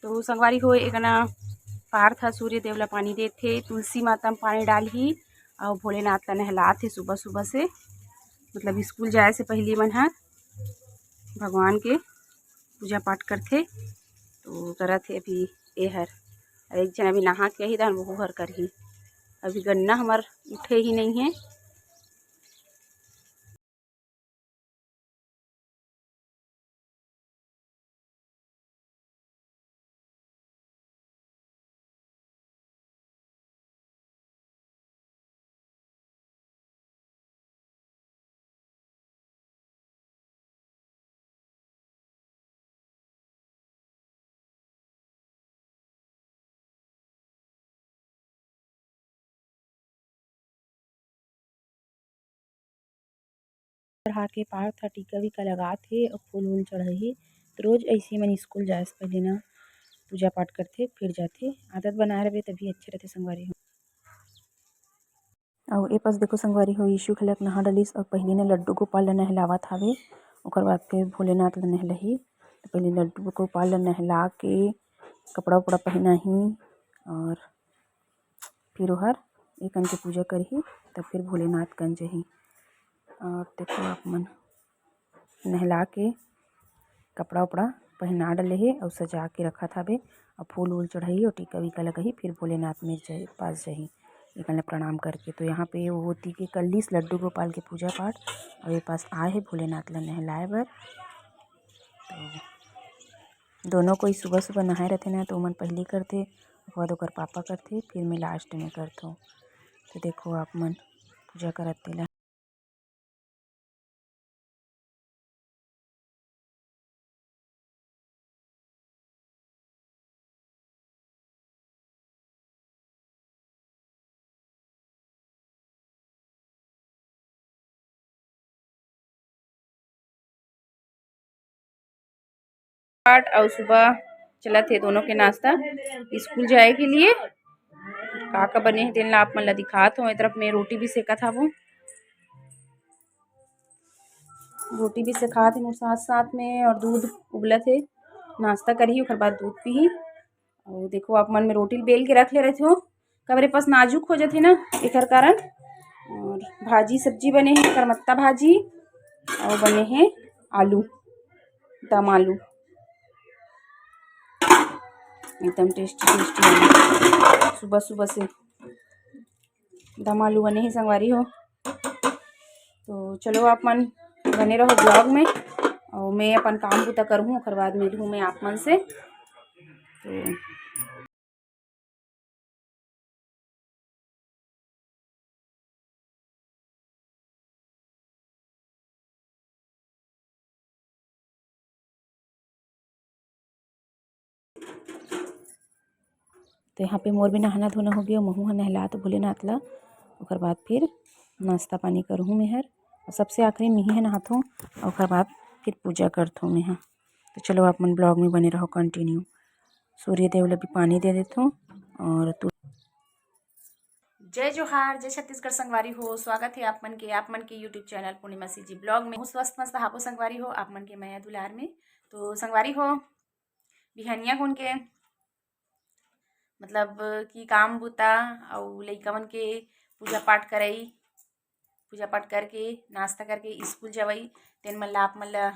तो संगवारी हो एक ना पार्थ सूर्य देव ला पानी देथे, तुलसी माता में पानी डालही और भोलेनाथ ला नहलाथे सुबह सुबह से। मतलब स्कूल जाए से पहले मन ह भगवान के पूजा पाठ करथे। तो करत हे अभी ए हर एक जन अभी नहा के ही दान वो हर करही। अभी गन्ना हमार उठे ही नहीं है। चढ़ा के पार्थ टीका विका लगात हे और फूल वूल चढ़ाही। तो रोज ऐसे मन स्कूल जाए से पहले ना पूजा पाठ करथे फिर जाथे। आदत बनाए रहे तभी अच्छे रहते संगवारी हो। और ए पास देखो संगवारी हो यीशु घलक नहा डलिस और पहले ने लड्डू गोपाल ला नहलावत हावे। ओकर बाद फिर भोलेनाथ ला नहलाही। तो पहले लड्डू गोपाल ला नहला के कपड़ा उपड़ा पहनाही और फिर ओहर एकन के पूजा करही। तब फिर भोलेनाथ कन जही। और देखो आप मन नहला के कपड़ा उपड़ा पहना डले हे और सजा के रखत हावे और फूल वूल चढ़ाई और टीका विका लगाही। फिर भोलेनाथ में पास जाही एक प्रणाम करके। तो यहाँ पे वो होती कि कल्लिस लड्डू गोपाल के पूजा पाठ और ये पास आए है भोलेनाथ ला नहलाए बर। तो दोनों कोई सुबह सुबह नहाए रहते ना तो मन पहले करथे, ओकर बाद ओकर पापा करथे, फिर मैं लास्ट में करथों। तो देखो आप मन पूजा करत तेला पाठ और सुबह चला थे दोनों के नाश्ता स्कूल जाए के लिए। का बने है तेन ला आप मन ला दिखात हो। ए तरफ में रोटी भी सेका था, वो रोटी भी सेका थे मोर साथ साथ में और दूध उबला थे। नाश्ता करही ओकर बाद दूध पीही। और देखो आप मन में रोटी बेल के रख ले रहे थे हो कबरे पास नाजुक हो जाते ना एकर कारण। और भाजी सब्जी बने हैं करमत्ता भाजी और बने हैं आलू दम आलू एकदम टेस्टी टेस्टी सुबह सुबह से दम आलू बने हैं संगवारी हो। तो चलो आप मन बने रहो ब्लॉग में और मैं अपन काम बुता करूँ ओकर बाद मिलूँ मैं आप मन से। तो यहाँ पे मोर भी नहाना धोना हो गया। महू ह नहला तो भोलेनाथ ला ओकर बाद फिर नाश्ता पानी करहूँ मैं हर। और सबसे आखिरी में ही नहाथों और ओकर बाद फिर पूजा करथों मैं। तो चलो आप मन ब्लॉग में बने रहो कंटिन्यू। सूर्य देव ला भी पानी दे देथों और जय जोहार जय छत्तीसगढ़ संगवारी हो। स्वागत है आप मन के यूट्यूब चैनल पूर्णिमा सी जी ब्लॉग में। स्वस्थ मस्त हापो संगवारी हो आप मन के माया दुलार में। तो संगवारी हो बिहनिया गुन के मतलब कि काम बुता और लइका मन के पूजा पाठ करई, पूजा पाठ करके नाश्ता करके स्कूल जवई तेन मन ला आप मन ला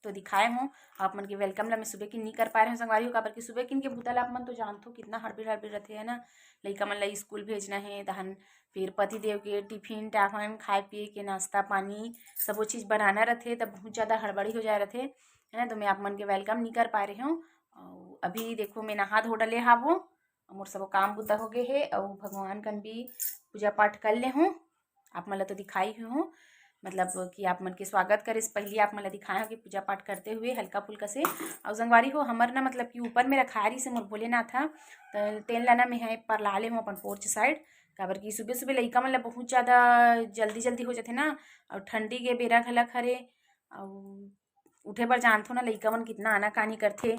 तो दिखाए हूँ। आप मन के वेलकम ला मैं सुबह किन नहीं कर पा रहे हैं संगवारी हो काबर कि सुबह किन के भूता ला आप मन तो जानथो कितना हड़बड़ हड़बड़ रहते है ना। लइका मन ला स्कूल भेजना है दहन फिर पति देव के टिफिन टाफन खाए पिए के नाश्ता पानी सब वो चीज़ बनाना रहते तब बहुत ज़्यादा हड़बड़ी हो जाए रहते है ना। तो मैं आप मन के वेलकम नहीं कर पा रही हूँ। और अभी देखो मैं नहा धो डले हाबो मोर सब काम बुता हो गए है और भगवान कन भी पूजा पाठ कर ले हूँ। आप मन ला तो दिखाई हूँ मतलब कि आप मन के स्वागत करे से पहले आप मन ला दिखाए हो कि पूजा पाठ करते हुए हल्का फुल्का से। और संगवारी हो हमर ना मतलब कि ऊपर में रखारी से मोर भोलेनाथ था तो तेन ला ना मैं पर ला ले हूँ अपन पोर्च साइड काबर कि सुबह सुबह लइका मन ला बहुत ज़्यादा जल्दी जल्दी हो जाते ना। और ठंडी के बेरा घलक हरे और उठे बर जानथो ना लइका मन कितना आनाकानी करथे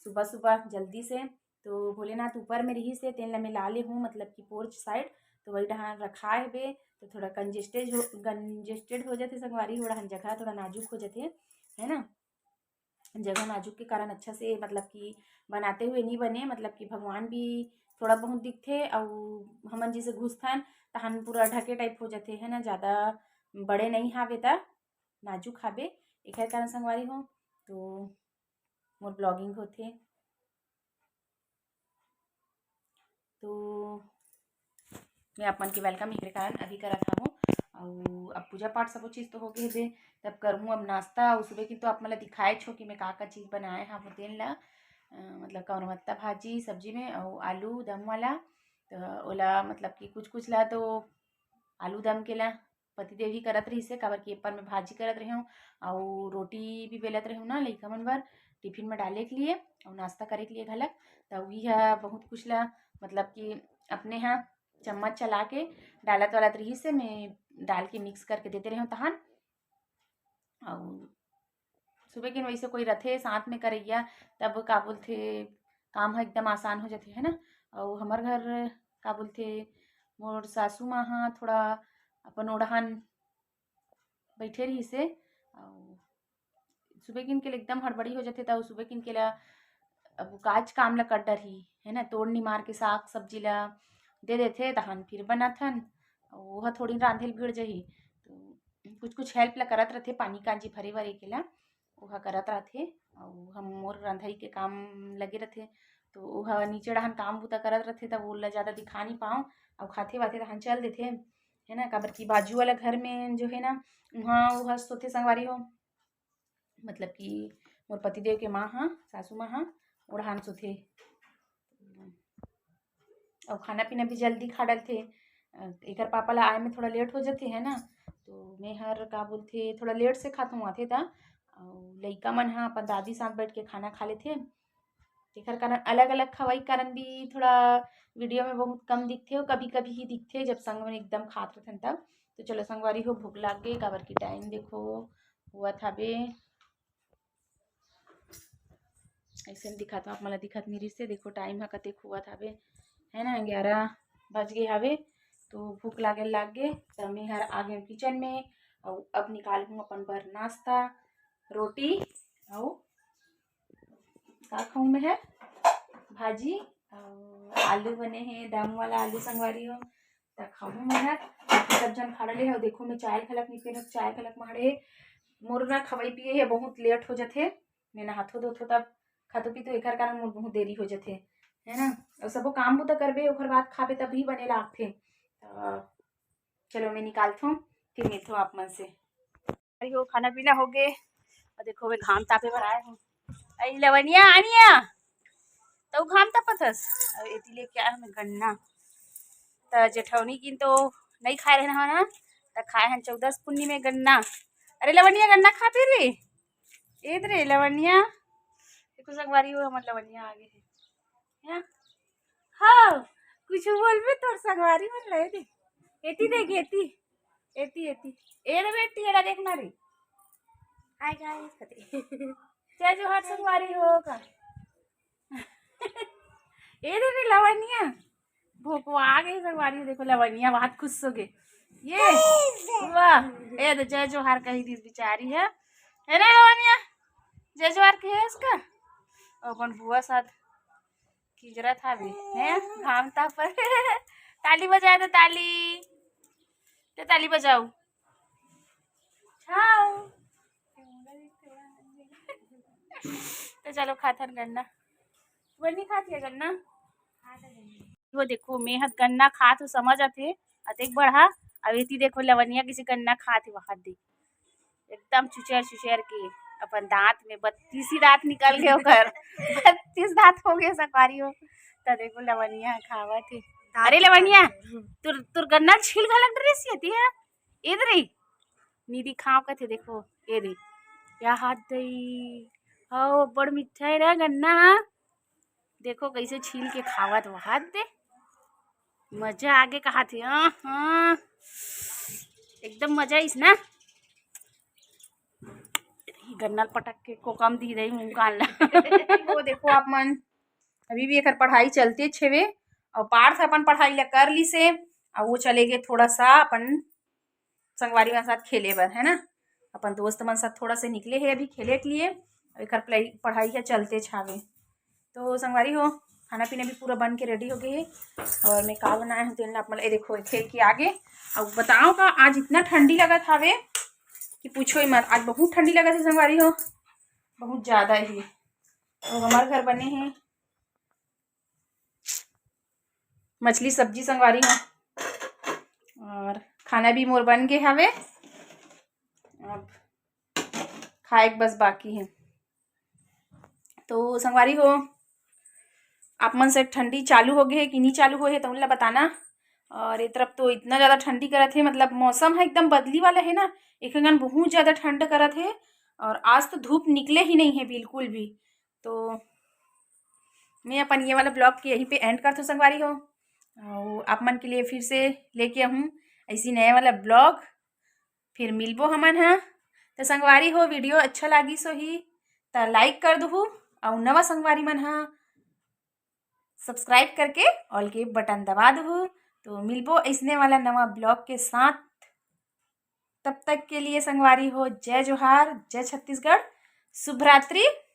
सुबह सुबह जल्दी से। तो भोलेनाथ ऊपर में रही से तेन ला मैं ला ले हूँ मतलब कि पोर्च साइड। तो वही डहान रखा है बे तो थोड़ा कंजेस्टेड हो जाते संगवारी हो डहन जगह थोड़ा नाजुक हो जाते है ना। जगह नाजुक के कारण अच्छा से मतलब कि बनाते हुए नहीं बने, मतलब कि भगवान भी थोड़ा बहुत दिखथे और हमन जैसे घुसथन तहन पूरा ढके टाइप हो जाते है ना, ज़्यादा बड़े नहीं हावे ता नाजुक हावे। एकर कारण संगवारी हो तो मोर ब्लॉगिंग होथे। तो मैं आप मन के वेलकम एकर कारण अभी करत हूँ। और अब पूजा पाठ सब चीज़ तो हो गए दे, तब करहूँ अब नाश्ता। और सुबह की तो आप मतलब दिखाए छो कि मैं का चीज़ बनाए हाँ तेन ला मतलब कौन मत्ता भाजी सब्जी में और आलू दम वाला। तो ओला मतलब कि कुछ ला तो आलू दम के ला पतिदेव ही करत रही से, काबर कि एपर में भाजी करत रही हूँ और रोटी भी बेलत रही हूँ ना लइका मन बर टिफिन में डाले के लिए और नाश्ता करे के लिए घलक। तो वही है बहुत कुछ ला मतलब कि अपने यहाँ चम्मच चला के डालत वालत रही से मैं डाल के मिक्स करके देते रही हूँ तहन। और सुबह के वैसे कोई रथे साथ में करैया तब का बोलथे काम ह एकदम आसान हो जाते है ना। और हमार घर का बोलथे मोर सासू माँ हाँ थोड़ा अपन ओढ़ान बैठे रही से और सुबह किन के एकदम हड़बड़ी हो जाते था। सुबह किन के ला अब काज काम ला कर डरही है ना, तोड़ निमार के साग सब्जी ला दे देथे तहन फिर बनाथन वह थोड़ी रांधेल भीड़ जही। तो कुछ हेल्प ला करत रहथे, पानी कांजी भरे वरे के ला वह करत रहथे और हम मोर रंधाई के काम लगे रहथे। तो वह नीचे डहान काम बूता करत रहथे तब ओला ज़्यादा दिखा नहीं पाऊँ और खाते वाते तहन चल देथे है ना। काबर की बाजू वाला घर में जो है ना वहाँ वह सोते संगवारी हो मतलब कि मोर पतिदेव के माँ हाँ सासू माँ हाँ ओढ़ान सोथे और खाना पीना भी जल्दी खा डलथे। एकर पापा ला आए में थोड़ा लेट हो जाते है ना, तो मैं हर का बोलथे थोड़ा लेट से खातू आथे ता और लइका मन हाँ अपन दादी साथ बैठ के खाना खा लेथे। एकर कारण अलग अलग खवाई कारण भी थोड़ा वीडियो में बहुत कम दिखथे और कभी कभी ही दिखथे जब संग में एकदम खात रहथन तब। तो चलो संगवारी हो भूख लाग गे काबर की टाइम देखो हुआ थाबे ऐसे दिखत आप मला दिखत नहीं रही से, देखो टाइम है कतेक हुआ थाबे है ना 11 बज गए हवे। तो भूख लाग गे तो मैं हर आ गए किचन में और अब निकाल हूँ अपन बर नाश्ता रोटी और का खाऊँ मैं है भाजी और आलू बने हैं दम वाला आलू संगवारी हो तो खाऊँ मैं है। सब जन खा ले हो देखो मैं चाय खलक नहीं पीन चाय खलक माड़े मोर ना खवाई पिए है बहुत लेट हो जाते मैं नहाथो धोथो तब खातो पीतो एकर कारण मोर बहुत देरी हो जाते है ना। और सबो काम बुता करबे ओकर बाद खाबे तभी बने लागथे। चलो मैं निकालता हूँ फिर मिलता हूँ आप मन से। अरे हो खाना पीना हो गए और देखो मैं घाम तापे पर आए हूँ। अरे लवनिया आनिया तो घाम तापथस और एती ले क्या है गन्ना तो जेठौनी किन तो नहीं खाए रहे ना तो खाए हैं 14 पुन्नी में गन्ना। अरे लवनिया गन्ना खा पी रे एद रे लवनिया देखो संगवारी हो हमार लवनिया आगे है हाँ कुछ बोलबे तोर संगवारी मन ले दे एती देख एती एती एती ए रे बेटी एला देखना रे हाय गाइस कते जय जोहार संगवारी हो का ए रे लवनिया भोकवा आ गई संगवारी हो देखो लवनिया बहुत खुश हो गए ये वाह ए तो जय जोहार कही दी बेचारी है ना लवनिया जय जोहार के है इसका अपन बुआ साथ खिजरा था भी है घामता पर ताली बजाए तो ताली बजाओ छाओ तो चलो खाथन गन्ना वो नहीं खाती है गन्ना वो देखो मेहत गन्ना खा तो समझ आते अतेक बढ़ा अब इतनी देखो लवनिया किसी गन्ना खाते वहां देख एकदम चुचर के अपन दांत में 32 ही दांत निकल गए ओकर 32 दांत हो गए सकारी हो तो देखो लवनिया खावा थे। अरे लवनिया तुर तुर गन्ना छील घलक ड्रेस आती है इधर ही नीदी खाव का थे देखो ये दे क्या हाथ दई हो बड़ मीठा है ना गन्ना देखो कैसे छील के खावा तो हाथ दे मजा आगे कहा थे हाँ एकदम मजा इस ना गन्ना पटक के को कम दी रही मुँह कान ला वो देखो आप मन अभी भी एक पढ़ाई चलते छेवे और पार्थ अपन पढ़ाई ला कर ली से और वो चले गए थोड़ा सा अपन संगवारी के साथ खेले बर है ना। अपन दोस्त मन साथ थोड़ा से निकले है अभी खेले के लिए एक पढ़ाई है चलते छावे। तो संगवारी हो खाना पीना भी पूरा बन के रेडी हो गए और मैं का बनाया हूँ तेल आप देखो खेल के आगे। और बताओ का आज इतना ठंडी लगा था वे कि पूछो ही मत। आज बहुत ठंडी लगा था संगवारी हो, बहुत ज़्यादा ही। तो हमारे घर बने हैं मछली सब्जी संगवारी हो और खाना भी मोर बन गए हवे। अब खाए बस बाकी है। तो संगवारी हो आप मन से ठंडी चालू हो गए है कि नहीं चालू हो है तो उनला बताना। और ये तरफ तो इतना ज़्यादा ठंडी करत है, मतलब मौसम है एकदम बदली वाला है ना, एक बहुत ज़्यादा ठंड करत है। और आज तो धूप निकले ही नहीं है बिल्कुल भी। तो मैं अपन ये वाला ब्लॉग के यहीं पे एंड करता हूँ संगवारी हो। और आप मन के लिए फिर से लेके आऊँ ऐसी नए वाला ब्लॉग, फिर मिलबो हमन हाँ। तो संगवारी हो वीडियो अच्छा लगी सो ही तो लाइक कर दहु और नवा संगवारी मन हाँ सब्सक्राइब करके ऑल के बटन दबा दहु। तो मिलबो ऐसने वाला नवा ब्लॉग के साथ। तब तक के लिए संगवारी हो जय जोहार, जय छत्तीसगढ़, शुभ रात्रि।